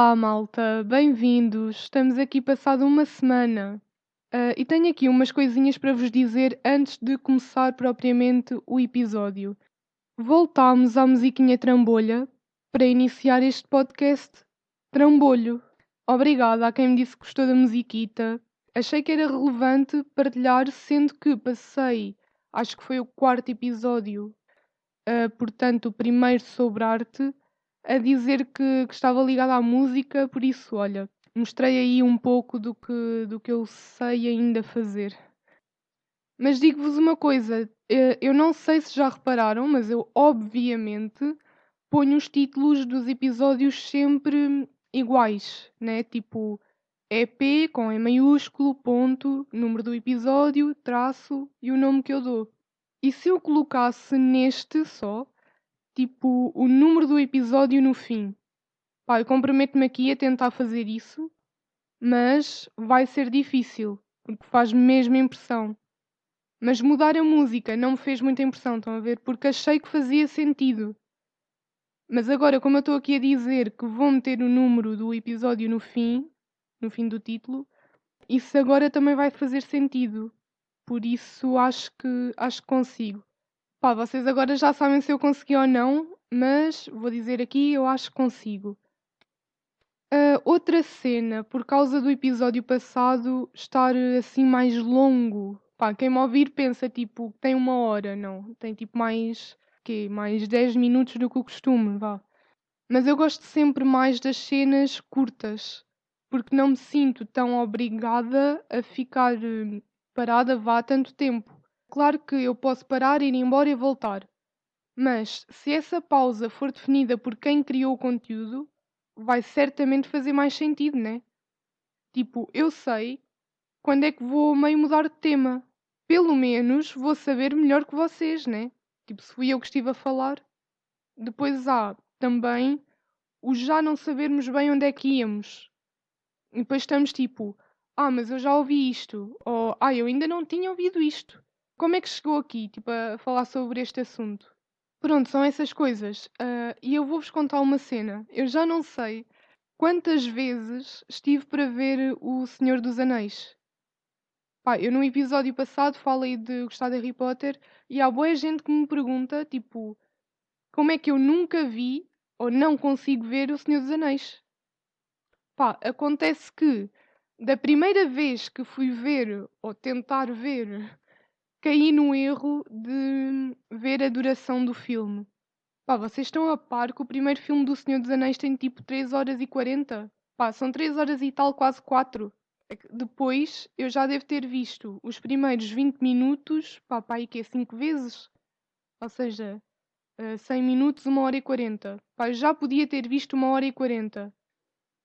Olá, malta, bem-vindos. Estamos aqui passado uma semana. E tenho aqui umas coisinhas para vos dizer antes de começar propriamente o episódio. Voltámos à musiquinha trambolha para iniciar este podcast trambolho. Obrigada a quem me disse que gostou da musiquita. Achei que era relevante partilhar, sendo que passei, acho que foi o quarto episódio, portanto, o primeiro sobre arte, a dizer que estava ligada à música, por isso, olha, mostrei aí um pouco do que eu sei ainda fazer. Mas digo-vos uma coisa, eu não sei se já repararam, mas eu obviamente ponho os títulos dos episódios sempre iguais, né? Tipo EP com E maiúsculo, ponto, número do episódio, traço e o nome que eu dou. E se eu colocasse neste só, tipo, o número do episódio no fim? Pá, eu comprometo-me aqui a tentar fazer isso, mas vai ser difícil, porque faz mesmo impressão. Mas mudar a música não me fez muita impressão, estão a ver? Porque achei que fazia sentido. Mas agora, como eu estou aqui a dizer que vou meter o número do episódio no fim do título, isso agora também vai fazer sentido. Por isso acho que consigo. Pá, vocês agora já sabem se eu consegui ou não, mas vou dizer aqui, eu acho que consigo. Outra cena, por causa do episódio passado estar assim mais longo. Pá, quem me ouvir pensa tipo, tem uma hora, não. Tem tipo mais 10 minutos do que o costume, vá. Mas eu gosto sempre mais das cenas curtas, porque não me sinto tão obrigada a ficar parada vá tanto tempo. Claro que eu posso parar, ir embora e voltar. Mas se essa pausa for definida por quem criou o conteúdo, vai certamente fazer mais sentido, né? Tipo, eu sei quando é que vou meio mudar de tema. Pelo menos vou saber melhor que vocês, né? Tipo, se fui eu que estive a falar. Depois há também o já não sabermos bem onde é que íamos. E depois estamos tipo, mas eu já ouvi isto. Ou, eu ainda não tinha ouvido isto. Como é que chegou aqui, tipo, a falar sobre este assunto? Pronto, são essas coisas. E eu vou-vos contar uma cena. Eu já não sei quantas vezes estive para ver O Senhor dos Anéis. Pá, eu no episódio passado falei de gostar de Harry Potter e há boa gente que me pergunta, tipo, como é que eu nunca vi ou não consigo ver O Senhor dos Anéis? Pá, acontece que da primeira vez que fui ver ou tentar ver, caí no erro de ver a duração do filme. Pá, vocês estão a par que o primeiro filme do Senhor dos Anéis tem tipo 3 horas e 40? Pá, são 3 horas e tal, quase 4. Depois eu já devo ter visto os primeiros 20 minutos, pá, aí que é 5 vezes. Ou seja, 100 minutos, 1 hora e 40. Pá, eu já podia ter visto 1 hora e 40.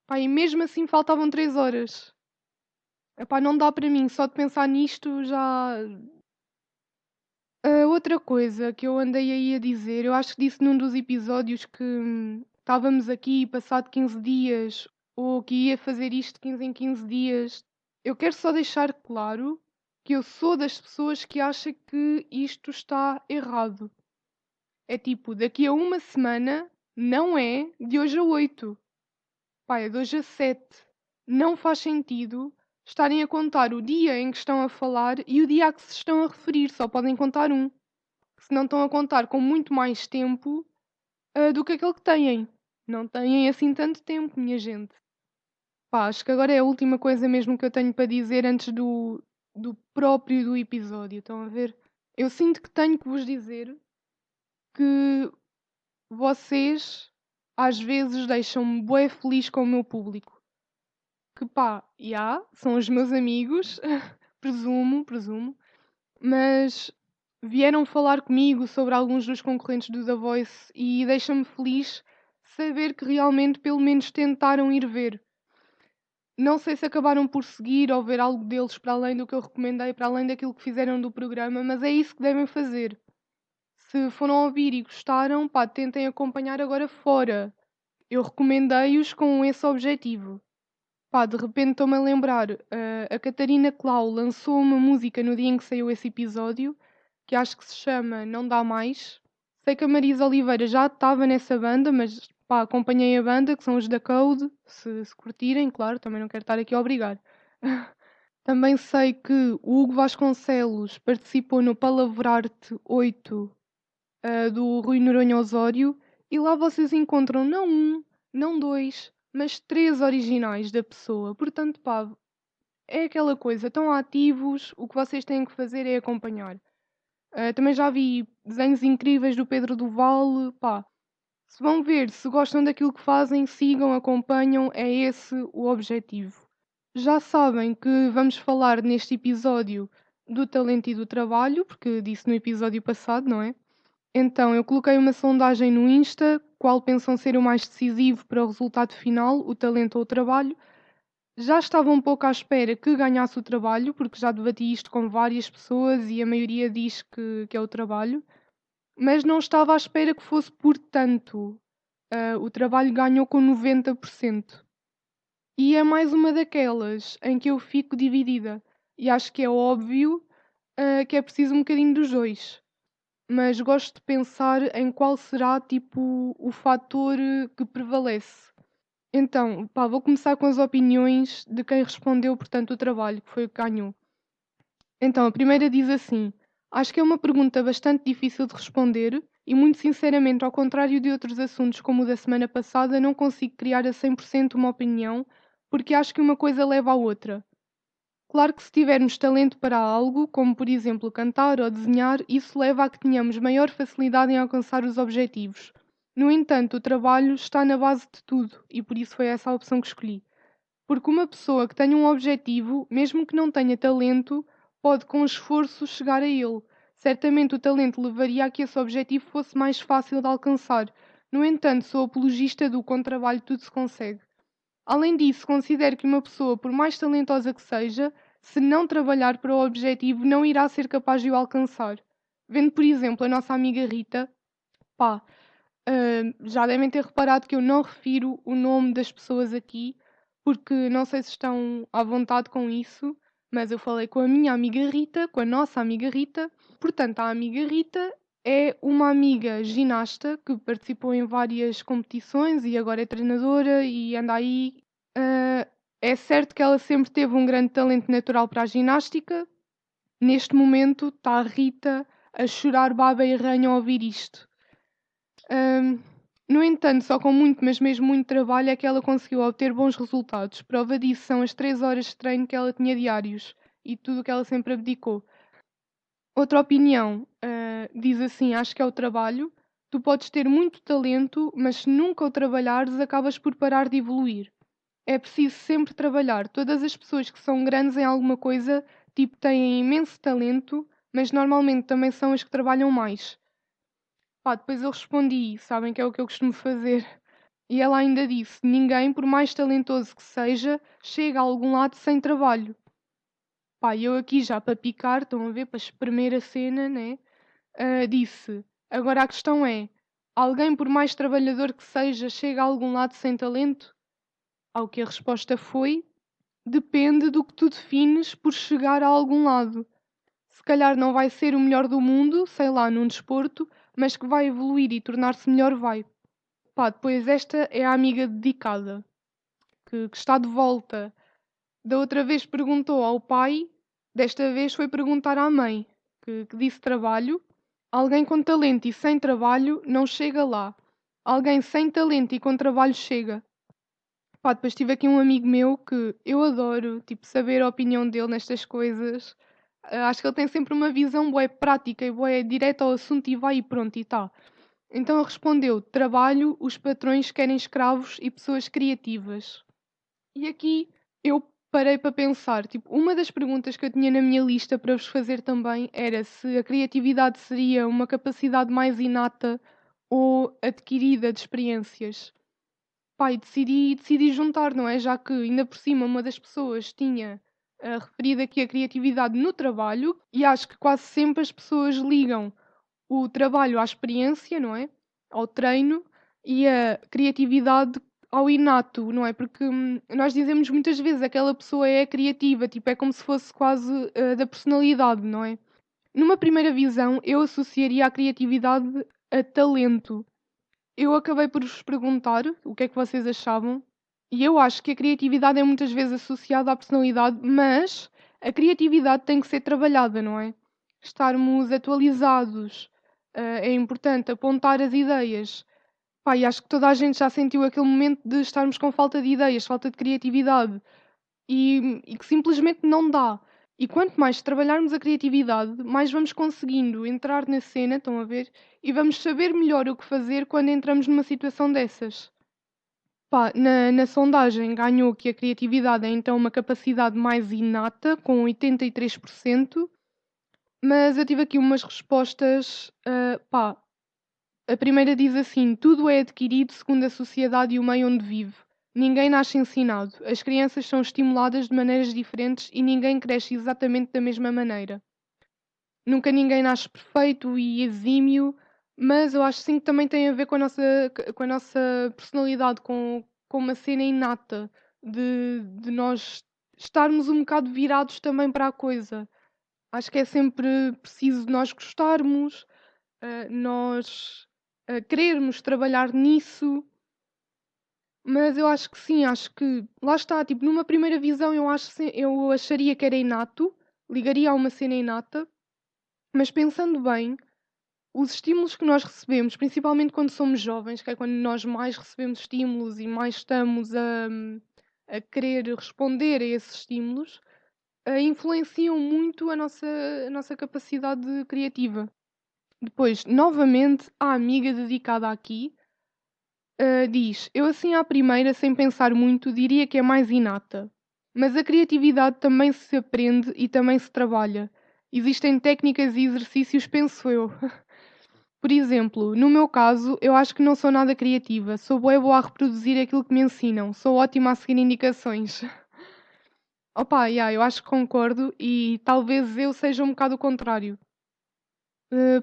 Pá, e mesmo assim faltavam 3 horas. Epá, não dá para mim, só de pensar nisto já. Outra coisa que eu andei aí a dizer, eu acho que disse num dos episódios que estávamos aqui passado 15 dias, ou que ia fazer isto 15 em 15 dias. Eu quero só deixar claro que eu sou das pessoas que acha que isto está errado. É tipo, daqui a uma semana não é de hoje a 8. Pá, é de hoje a 7. Não faz sentido estarem a contar o dia em que estão a falar e o dia a que se estão a referir, só podem contar um. Se não estão a contar com muito mais tempo do que aquele que têm. Não têm assim tanto tempo, minha gente. Pá, acho que agora é a última coisa mesmo que eu tenho para dizer antes do próprio do episódio. Estão a ver? Eu sinto que tenho que vos dizer que vocês às vezes deixam-me bué feliz com o meu público. Que pá, são os meus amigos, presumo, mas vieram falar comigo sobre alguns dos concorrentes do The Voice e deixa-me feliz saber que realmente pelo menos tentaram ir ver. Não sei se acabaram por seguir ou ver algo deles para além do que eu recomendei, para além daquilo que fizeram do programa, mas é isso que devem fazer. Se foram ouvir e gostaram, pá, tentem acompanhar agora fora. Eu recomendei-os com esse objetivo. Pá, de repente estou-me a lembrar, a Catarina Clau lançou uma música no dia em que saiu esse episódio, que acho que se chama Não Dá Mais. Sei que a Marisa Oliveira já estava nessa banda, mas pá, acompanhei a banda, que são os da Code, se curtirem, claro, também não quero estar aqui a obrigar. Também sei que o Hugo Vasconcelos participou no Palavrarte 8 do Rui Noronha Osório, e lá vocês encontram não um, não dois, mas três originais da pessoa. Portanto, pá, é aquela coisa, estão ativos, o que vocês têm que fazer é acompanhar. Também já vi desenhos incríveis do Pedro Duval, pá. Se vão ver, se gostam daquilo que fazem, sigam, acompanham, é esse o objetivo. Já sabem que vamos falar neste episódio do talento e do trabalho, porque disse no episódio passado, não é? Então, eu coloquei uma sondagem no Insta, qual pensam ser o mais decisivo para o resultado final, o talento ou o trabalho. Já estava um pouco à espera que ganhasse o trabalho, porque já debati isto com várias pessoas e a maioria diz que é o trabalho, mas não estava à espera que fosse por tanto. O trabalho ganhou com 90%. E é mais uma daquelas em que eu fico dividida. E acho que é óbvio, que é preciso um bocadinho dos dois. Mas gosto de pensar em qual será, tipo, o fator que prevalece. Então, pá, vou começar com as opiniões de quem respondeu, portanto, o trabalho, que foi o que ganhou. Então, a primeira diz assim: acho que é uma pergunta bastante difícil de responder e, muito sinceramente, ao contrário de outros assuntos como o da semana passada, não consigo criar a 100% uma opinião, porque acho que uma coisa leva à outra. Claro que se tivermos talento para algo, como por exemplo cantar ou desenhar, isso leva a que tenhamos maior facilidade em alcançar os objetivos. No entanto, o trabalho está na base de tudo e por isso foi essa a opção que escolhi. Porque uma pessoa que tenha um objetivo, mesmo que não tenha talento, pode com esforço chegar a ele. Certamente o talento levaria a que esse objetivo fosse mais fácil de alcançar. No entanto, sou apologista do com trabalho tudo se consegue. Além disso, considero que uma pessoa, por mais talentosa que seja, se não trabalhar para o objetivo, não irá ser capaz de o alcançar. Vendo, por exemplo, a nossa amiga Rita, pá, já devem ter reparado que eu não refiro o nome das pessoas aqui, porque não sei se estão à vontade com isso, mas eu falei com a minha amiga Rita, com a nossa amiga Rita. Portanto, a amiga Rita é uma amiga ginasta que participou em várias competições e agora é treinadora e anda aí. Ah, é certo que ela sempre teve um grande talento natural para a ginástica. Neste momento está a Rita a chorar baba e ranho ao ouvir isto. Ahm, no entanto, só com muito, mas mesmo muito trabalho é que ela conseguiu obter bons resultados. Prova disso são as 3 horas de treino que ela tinha diários e tudo o que ela sempre abdicou. Outra opinião, diz assim: acho que é o trabalho. Tu podes ter muito talento, mas se nunca o trabalhares, acabas por parar de evoluir. É preciso sempre trabalhar. Todas as pessoas que são grandes em alguma coisa, tipo, têm imenso talento, mas normalmente também são as que trabalham mais. Pá, depois eu respondi, sabem que é o que eu costumo fazer. E ela ainda disse: ninguém, por mais talentoso que seja, chega a algum lado sem trabalho. Pá, eu aqui já para picar, estão a ver, para espremer a cena, né? Disse: agora a questão é: alguém, por mais trabalhador que seja, chega a algum lado sem talento? Ao que a resposta foi: depende do que tu defines por chegar a algum lado. Se calhar não vai ser o melhor do mundo, sei lá, num desporto, mas que vai evoluir e tornar-se melhor, vai. Pá, depois esta é a amiga dedicada, que está de volta. Da outra vez perguntou ao pai, desta vez foi perguntar à mãe, que disse trabalho. Alguém com talento e sem trabalho não chega lá. Alguém sem talento e com trabalho chega. Pá, depois tive aqui um amigo meu que eu adoro, tipo, saber a opinião dele nestas coisas. Acho que ele tem sempre uma visão bué prática e bué direta ao assunto e vai e pronto e tá. Então ele respondeu: trabalho, os patrões querem escravos e pessoas criativas. E aqui eu parei para pensar, tipo, uma das perguntas que eu tinha na minha lista para vos fazer também era se a criatividade seria uma capacidade mais inata ou adquirida de experiências. Pá, e decidi juntar, não é? Já que ainda por cima uma das pessoas tinha referido aqui a criatividade no trabalho, e acho que quase sempre as pessoas ligam o trabalho à experiência, não é? Ao treino, e a criatividade ao inato, não é? Porque nós dizemos muitas vezes aquela pessoa é criativa, tipo, é como se fosse quase da personalidade, não é? Numa primeira visão, eu associaria a criatividade a talento. eu acabei por vos perguntar o que é que vocês achavam, e eu acho que a criatividade é muitas vezes associada à personalidade, mas a criatividade tem que ser trabalhada, não é? Estarmos atualizados, é importante apontar as ideias. Pá, e acho que toda a gente já sentiu aquele momento de estarmos com falta de ideias, falta de criatividade e que simplesmente não dá. E quanto mais trabalharmos a criatividade, mais vamos conseguindo entrar na cena, estão a ver? E vamos saber melhor o que fazer quando entramos numa situação dessas. Pá, na sondagem ganhou que a criatividade é então uma capacidade mais inata, com 83%, mas eu tive aqui umas respostas. Pá, a primeira diz assim: tudo é adquirido segundo a sociedade e o meio onde vive. Ninguém nasce ensinado. As crianças são estimuladas de maneiras diferentes e ninguém cresce exatamente da mesma maneira. Nunca ninguém nasce perfeito e exímio, mas eu acho sim que também tem a ver com a nossa personalidade, com uma cena inata de nós estarmos um bocado virados também para a coisa. Acho que é sempre preciso nós gostarmos, nós querermos trabalhar nisso, mas eu acho que sim, acho que lá está, tipo, numa primeira visão eu acharia que era inato, ligaria a uma cena inata, mas pensando bem, os estímulos que nós recebemos, principalmente quando somos jovens, que é quando nós mais recebemos estímulos e mais estamos a querer responder a esses estímulos, influenciam muito a nossa capacidade criativa. Depois, novamente, a amiga dedicada aqui diz: eu, assim, à primeira, sem pensar muito, diria que é mais inata. Mas a criatividade também se aprende e também se trabalha. Existem técnicas e exercícios, penso eu. Por exemplo, no meu caso, eu acho que não sou nada criativa. Sou bué boa a reproduzir aquilo que me ensinam. Sou ótima a seguir indicações. Opa, yeah, eu acho que concordo e talvez eu seja um bocado o contrário.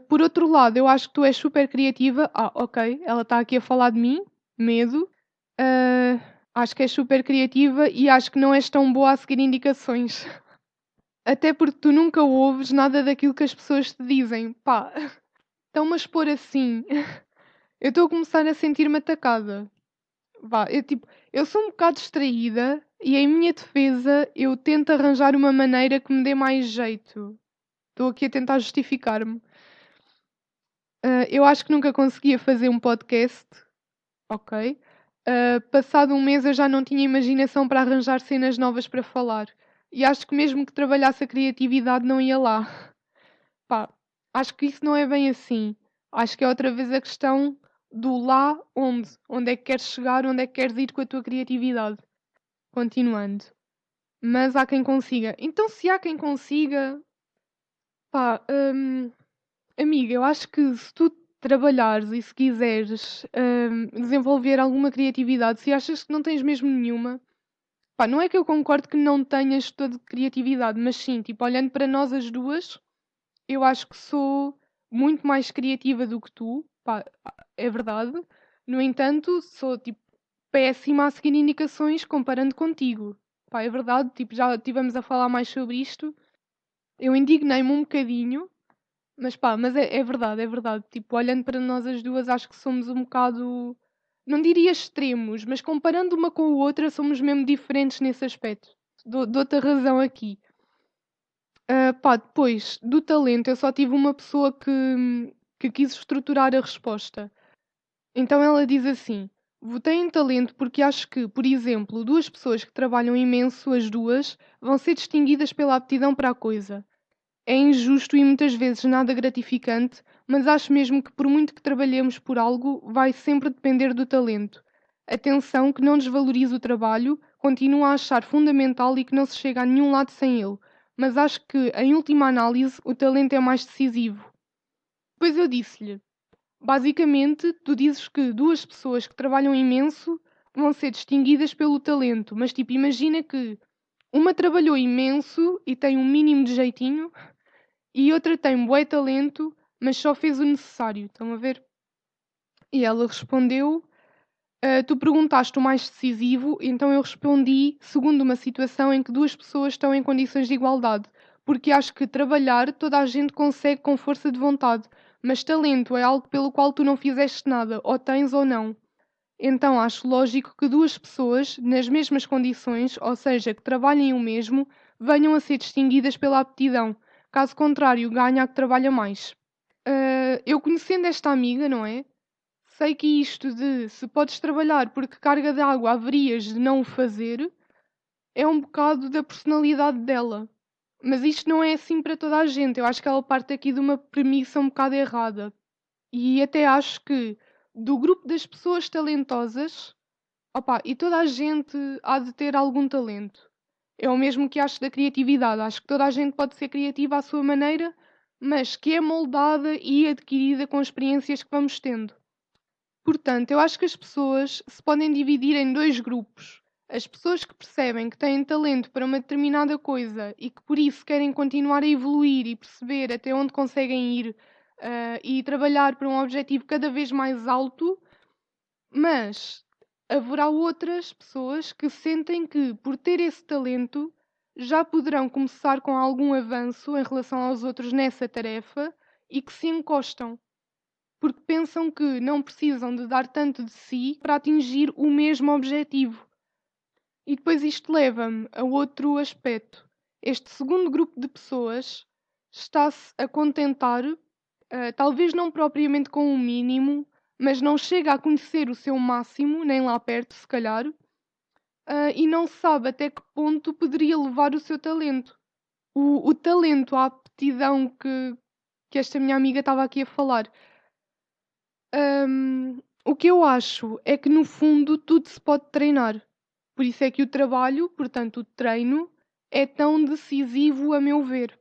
Por outro lado, eu acho que tu és super criativa. Ah, ok, ela está aqui a falar de mim, medo. Uh, Acho que és super criativa e acho que não és tão boa a seguir indicações. Até porque tu nunca ouves nada daquilo que as pessoas te dizem. Pá, estão-me a expor assim. Eu estou a começar a sentir-me atacada. Vá, eu sou um bocado distraída e em minha defesa eu tento arranjar uma maneira que me dê mais jeito. Estou aqui a tentar justificar-me. Eu acho que nunca conseguia fazer um podcast, ok? Passado um mês eu já não tinha imaginação para arranjar cenas novas para falar. E acho que mesmo que trabalhasse a criatividade não ia lá. Pá, acho que isso não é bem assim. Acho que é outra vez a questão do lá onde. Onde é que queres chegar, onde é que queres ir com a tua criatividade. Continuando. Mas há quem consiga. Então, se há quem consiga, pá, amiga, eu acho que se tu trabalhares e se quiseres desenvolver alguma criatividade, se achas que não tens mesmo nenhuma, pá, não é que eu concordo que não tenhas toda criatividade, mas sim, tipo, olhando para nós as duas, eu acho que sou muito mais criativa do que tu, pá, é verdade. No entanto, sou tipo péssima a seguir indicações comparando contigo. Pá, é verdade, tipo, já estivemos a falar mais sobre isto. Eu indignei-me um bocadinho, mas pá, mas é verdade, é verdade. Tipo, olhando para nós as duas, acho que somos um bocado, não diria extremos, mas comparando uma com a outra, somos mesmo diferentes nesse aspecto. Dou-te a razão aqui. Pá, depois do talento, eu só tive uma pessoa que quis estruturar a resposta. Então ela diz assim: votei em talento porque acho que, por exemplo, duas pessoas que trabalham imenso, as duas, vão ser distinguidas pela aptidão para a coisa. É injusto e muitas vezes nada gratificante, mas acho mesmo que, por muito que trabalhemos por algo, vai sempre depender do talento. Atenção que não desvalorize o trabalho, continuo a achar fundamental e que não se chega a nenhum lado sem ele, mas acho que, em última análise, o talento é mais decisivo. Depois eu disse-lhe: basicamente, tu dizes que duas pessoas que trabalham imenso vão ser distinguidas pelo talento, mas tipo, imagina que uma trabalhou imenso e tem um mínimo de jeitinho e outra tem bué talento, mas só fez o necessário. Estão a ver? E ela respondeu: tu perguntaste o mais decisivo, então eu respondi segundo uma situação em que duas pessoas estão em condições de igualdade, porque acho que trabalhar toda a gente consegue com força de vontade. mas talento é algo pelo qual tu não fizeste nada, ou tens ou não. Então acho lógico que duas pessoas, nas mesmas condições, ou seja, que trabalhem o mesmo, venham a ser distinguidas pela aptidão. Caso contrário, ganha a que trabalha mais. Eu conhecendo esta amiga, não é? Sei que isto de se podes trabalhar porque carga de água haverias de não o fazer é um bocado da personalidade dela. Mas isto não é assim para toda a gente. Eu acho que ela parte aqui de uma premissa um bocado errada. E até acho que do grupo das pessoas talentosas, opa, e toda a gente há de ter algum talento. É o mesmo que acho da criatividade. Acho que toda a gente pode ser criativa à sua maneira, mas que é moldada e adquirida com as experiências que vamos tendo. Portanto, eu acho que as pessoas se podem dividir em dois grupos. As pessoas que percebem que têm talento para uma determinada coisa e que por isso querem continuar a evoluir e perceber até onde conseguem ir, e trabalhar para um objetivo cada vez mais alto, mas haverá outras pessoas que sentem que, por ter esse talento, já poderão começar com algum avanço em relação aos outros nessa tarefa e que se encostam porque pensam que não precisam de dar tanto de si para atingir o mesmo objetivo. E depois isto leva-me a outro aspecto. Este segundo grupo de pessoas está-se a contentar, talvez não propriamente com o mínimo, mas não chega a conhecer o seu máximo, nem lá perto, se calhar, e não sabe até que ponto poderia levar o seu talento. O talento, a aptidão que esta minha amiga estava aqui a falar. O que eu acho é que no fundo tudo se pode treinar. Por isso é que o trabalho, portanto o treino, é tão decisivo a meu ver.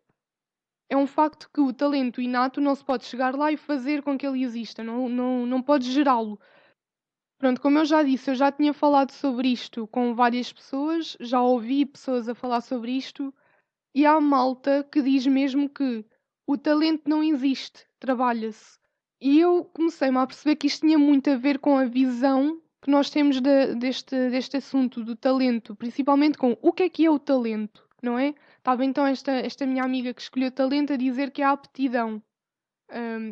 É um facto que o talento inato não se pode chegar lá e fazer com que ele exista, não pode gerá-lo. Pronto, como eu já disse, eu já tinha falado sobre isto com várias pessoas, já ouvi pessoas a falar sobre isto, e há malta que diz mesmo que o talento não existe, trabalha-se. E eu comecei-me a perceber que isto tinha muito a ver com a visão que nós temos deste assunto do talento, principalmente com o que é o talento, não é? Estava então esta minha amiga que escolheu talento a dizer que é a aptidão.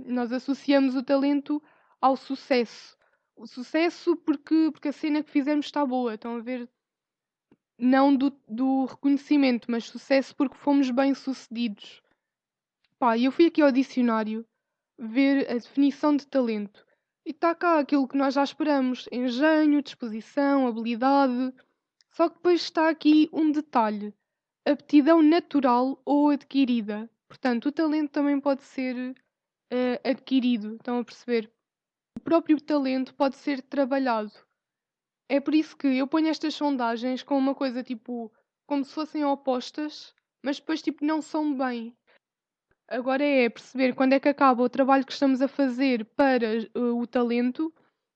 Nós associamos o talento ao sucesso. O sucesso porque a cena que fizemos está boa, estão a ver? Não do reconhecimento, mas sucesso porque fomos bem-sucedidos. Pá, eu fui aqui ao dicionário ver a definição de talento. E está cá aquilo que nós já esperamos: engenho, disposição, habilidade. Só que depois está aqui um detalhe: aptidão natural ou adquirida. Portanto, o talento também pode ser adquirido. Estão a perceber? O próprio talento pode ser trabalhado. É por isso que eu ponho estas sondagens com uma coisa tipo, como se fossem opostas, mas depois tipo não são bem. Agora é perceber quando é que acaba o trabalho que estamos a fazer para o talento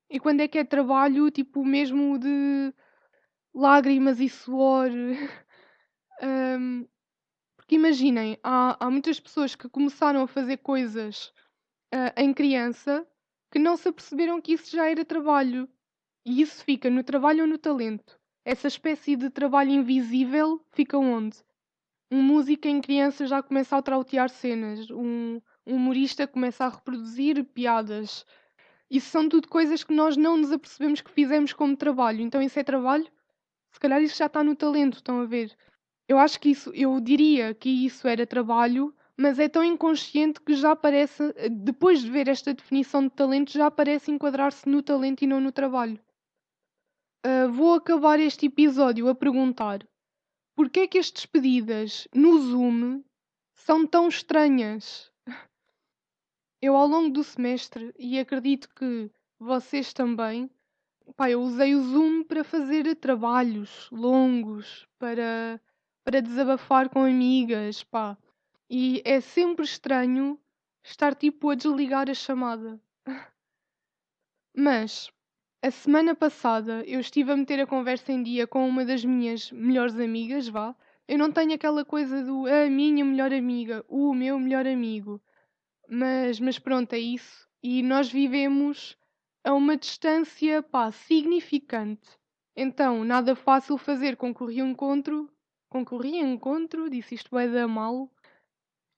e quando é que é trabalho tipo mesmo de lágrimas e suor. Ahm, porque imaginem, há muitas pessoas que começaram a fazer coisas em criança que não se aperceberam que isso já era trabalho. E isso fica no trabalho ou no talento. Essa espécie de trabalho invisível fica onde? Um músico em criança já começa a trautear cenas, um humorista começa a reproduzir piadas. Isso são tudo coisas que nós não nos apercebemos que fizemos como trabalho. Então isso é trabalho? Se calhar isso já está no talento, estão a ver? Eu acho que isso, eu diria que isso era trabalho, mas é tão inconsciente que já parece, depois de ver esta definição de talento, já parece enquadrar-se no talento e não no trabalho. Vou acabar este episódio a perguntar: porque é que as despedidas no Zoom são tão estranhas? Eu, ao longo do semestre, e acredito que vocês também, pá, eu usei o Zoom para fazer trabalhos longos, para desabafar com amigas, pá. E é sempre estranho estar tipo a desligar a chamada. Mas a semana passada eu estive a meter a conversa em dia com uma das minhas melhores amigas, vá. Eu não tenho aquela coisa do a minha melhor amiga, o meu melhor amigo. Mas pronto, é isso. E nós vivemos a uma distância, pá, significante. Então, nada fácil fazer concorri a encontro, disse isto vai dar mal.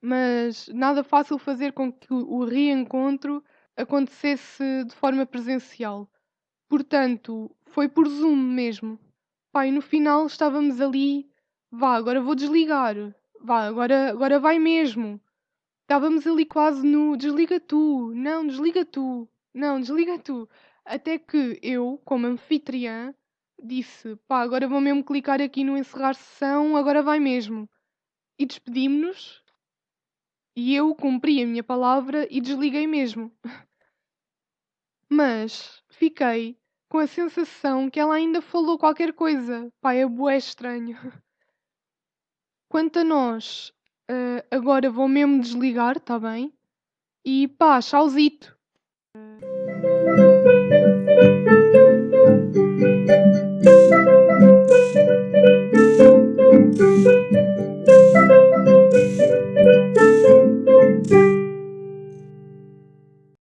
mas nada fácil fazer com que o reencontro acontecesse de forma presencial. Portanto, foi por Zoom mesmo. Pá, e no final estávamos ali, vá, agora vou desligar, vá, agora vai mesmo. Estávamos ali quase no desliga tu, não, desliga tu, não, desliga tu. Até que eu, como anfitriã, disse, pá, agora vou mesmo clicar aqui no encerrar sessão, agora vai mesmo. E despedimos-nos e eu cumpri a minha palavra e desliguei mesmo. Mas fiquei com a sensação que ela ainda falou qualquer coisa. Pá, é bué estranho. Quanto a nós, agora vou mesmo desligar, tá bem? E pá, tchauzito.